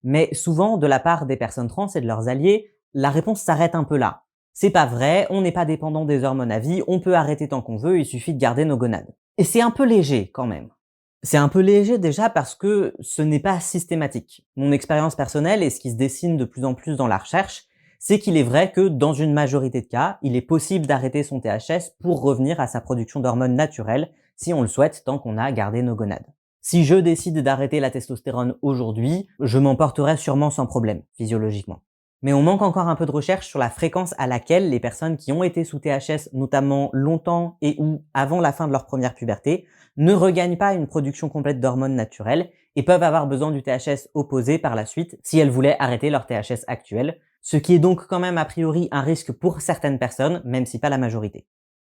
Mais souvent, de la part des personnes trans et de leurs alliés, la réponse s'arrête un peu là. C'est pas vrai, on n'est pas dépendant des hormones à vie, on peut arrêter tant qu'on veut, il suffit de garder nos gonades. Et c'est un peu léger quand même. C'est un peu léger déjà parce que ce n'est pas systématique. Mon expérience personnelle et ce qui se dessine de plus en plus dans la recherche, c'est qu'il est vrai que dans une majorité de cas, il est possible d'arrêter son THS pour revenir à sa production d'hormones naturelles si on le souhaite tant qu'on a gardé nos gonades. Si je décide d'arrêter la testostérone aujourd'hui, je m'en porterai sûrement sans problème, physiologiquement. Mais on manque encore un peu de recherche sur la fréquence à laquelle les personnes qui ont été sous THS, notamment longtemps et ou avant la fin de leur première puberté, ne regagnent pas une production complète d'hormones naturelles et peuvent avoir besoin du THS opposé par la suite si elles voulaient arrêter leur THS actuel, ce qui est donc quand même a priori un risque pour certaines personnes, même si pas la majorité.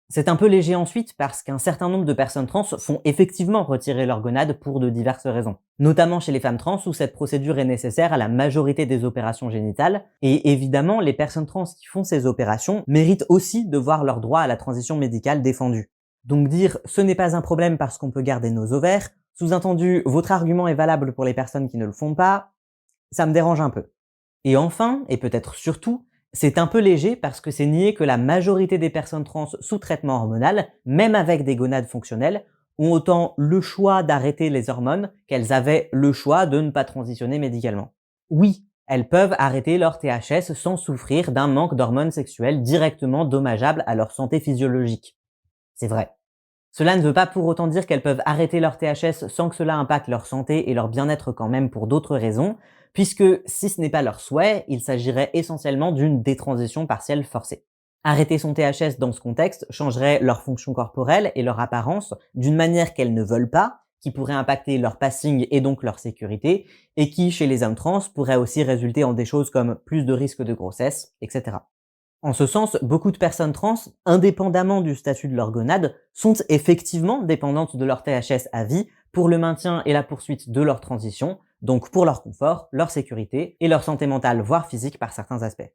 C'est un peu léger ensuite parce qu'un certain nombre de personnes trans font effectivement retirer leurs gonades pour de diverses raisons. Notamment chez les femmes trans où cette procédure est nécessaire à la majorité des opérations génitales, et évidemment les personnes trans qui font ces opérations méritent aussi de voir leur droit à la transition médicale défendu. Donc dire ce n'est pas un problème parce qu'on peut garder nos ovaires, sous-entendu votre argument est valable pour les personnes qui ne le font pas, ça me dérange un peu. Et enfin, et peut-être surtout, c'est un peu léger parce que c'est nier que la majorité des personnes trans sous traitement hormonal, même avec des gonades fonctionnelles, ont autant le choix d'arrêter les hormones qu'elles avaient le choix de ne pas transitionner médicalement. Oui, elles peuvent arrêter leur THS sans souffrir d'un manque d'hormones sexuelles directement dommageable à leur santé physiologique. C'est vrai. Cela ne veut pas pour autant dire qu'elles peuvent arrêter leur THS sans que cela impacte leur santé et leur bien-être quand même pour d'autres raisons, puisque si ce n'est pas leur souhait, il s'agirait essentiellement d'une détransition partielle forcée. Arrêter son THS dans ce contexte changerait leur fonction corporelle et leur apparence d'une manière qu'elles ne veulent pas, qui pourrait impacter leur passing et donc leur sécurité, et qui, chez les hommes trans, pourrait aussi résulter en des choses comme plus de risques de grossesse, etc. En ce sens, beaucoup de personnes trans, indépendamment du statut de leur gonade, sont effectivement dépendantes de leur THS à vie pour le maintien et la poursuite de leur transition, donc pour leur confort, leur sécurité et leur santé mentale voire physique par certains aspects.